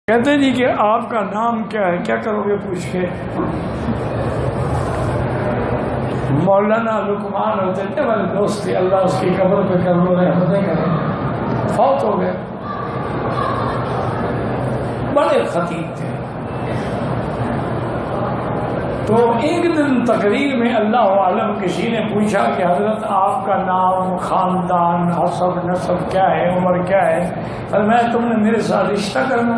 کہتے جی کہ آپ کا نام کیا ہے؟ کیا کرو گے پوچھ کے؟ مولانا لقمان ہوتے تھے ہمارے دوست تھے، اللہ اس کی قبر پہ کرو رحمتیں کریں، فوت ہو گئے، بڑے خطیب تھے۔ تو ایک دن تقریر میں اللہ عالم کسی نے پوچھا کہ حضرت آپ کا نام، خاندان، حسب نسب کیا ہے، عمر کیا ہے؟ فرمایا تم نے میرے ساتھ رشتہ کرنا۔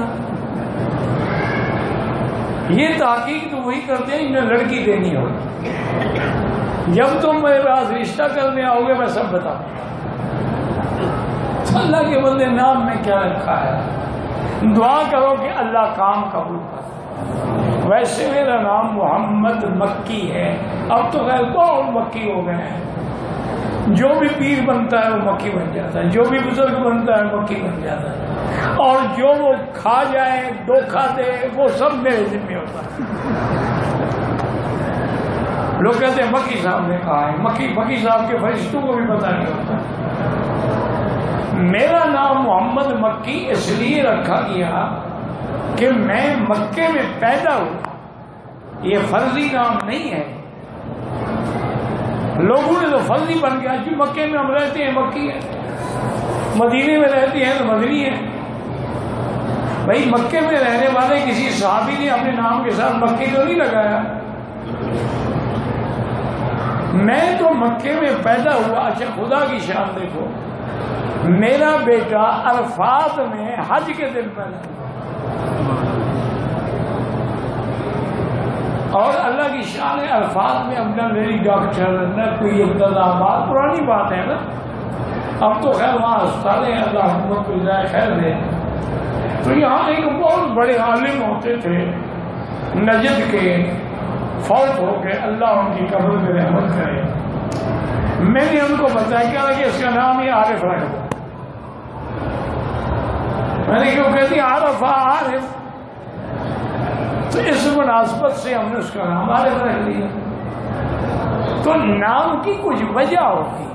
یہ تحقیق تو وہی کرتے ہیں جنہیں لڑکی دینی ہو۔ جب تم میرے پاس رشتہ کرنے آؤ گے میں سب بتاؤں گا۔ اللہ کے بندے نام میں کیا رکھا ہے؟ دعا کرو کہ اللہ کام قبول کر۔ ویسے میرا نام محمد مکی ہے، اب تو خیر بہت مکی ہو گئے ہیں، جو بھی پیر بنتا ہے وہ مکی بن جاتا ہے، جو بھی بزرگ بنتا ہے مکی بن جاتا ہے، اور جو وہ کھا جائے دھوکہ دے وہ سب میرے ذمہ ہوتا ہے۔ لوگ کہتے ہیں مکی صاحب نے کہا ہے، مکی صاحب کے فرشتوں کو بھی پتہ نہیں ہوتا۔ میرا نام محمد مکی اس لیے رکھا گیا کہ میں مکے میں پیدا ہوا، یہ فرضی نام نہیں ہے۔ لوگوں نے تو فرضی بن گیا کہ مکے میں ہم رہتے ہیں مکی ہے، مدینے میں رہتے ہیں تو مدنی ہے۔ بھائی مکے میں رہنے والے کسی صحابی نے اپنے نام کے ساتھ مکی تو نہیں لگایا، میں تو مکے میں پیدا ہوا۔ اچھا خدا کی شان دیکھو، میرا بیٹا عرفات میں حج کے دن پیدا ہوا، اور اللہ کی شان ہے عرفات میں اب نہ میری ڈاکٹر نہ کوئی انتظامات، پرانی بات ہے نا، اب تو خیر وہاں ہسپتالیں ہیں، اللہ حکومت کو جائے خیر دے۔ تو یہاں ایک بہت بڑے عالم ہوتے تھے نجد کے، فوت ہو گئے، اللہ ان کی قبر میں رحمت کرے۔ میں نے ان کو بتایا کہ اس کا نام ہی عارف رکھ دو۔ میں نے کیوں کہتی عارف عارف، تو اس مناسبت سے ہم نے اس کا نام عارف رکھ لیا۔ تو نام کی کچھ وجہ ہوتی،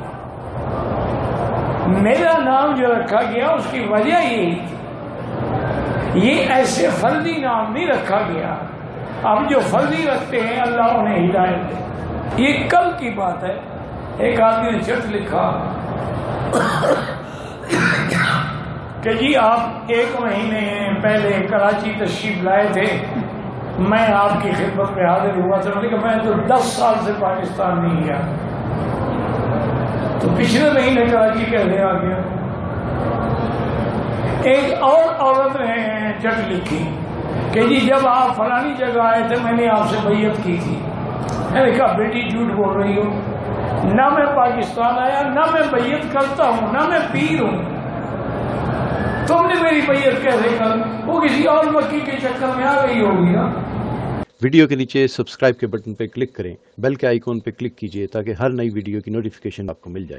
میرا نام جو رکھا گیا اس کی وجہ یہی تھی، یہ ایسے فرضی نام نہیں رکھا گیا۔ اب جو فرضی رکھتے ہیں اللہ انہیں ہدایت دے۔ یہ کل کی بات ہے، ایک آدمی نے چٹ لکھا کہ جی آپ 1 مہینے پہلے کراچی تشریف لائے تھے، میں آپ کی خدمت میں حاضر ہوا تھا، لیکن میں تو 10 سال سے پاکستان نہیں گیا، تو پچھلے مہینے کراچی کیسے آ گیا؟ ایک اور عورت نے چٹ لکھی کہ جی جب آپ فلانی جگہ آئے تھے میں نے آپ سے بیعت کی تھی۔ میں نے کہا بیٹی جھوٹ بول رہی ہو، نہ میں پاکستان آیا، نہ میں بیعت کرتا ہوں، نہ میں پیر ہوں، تم نے میری بیعت کیسے کر؟ وہ کسی اور مکی کے چکر میں آ گئی ہوگی نا۔ ویڈیو کے نیچے سبسکرائب کے بٹن پہ کلک کریں، بیل کے آئیکن پہ کلک کیجئے تاکہ ہر نئی ویڈیو کی نوٹیفیکیشن آپ کو مل جائے۔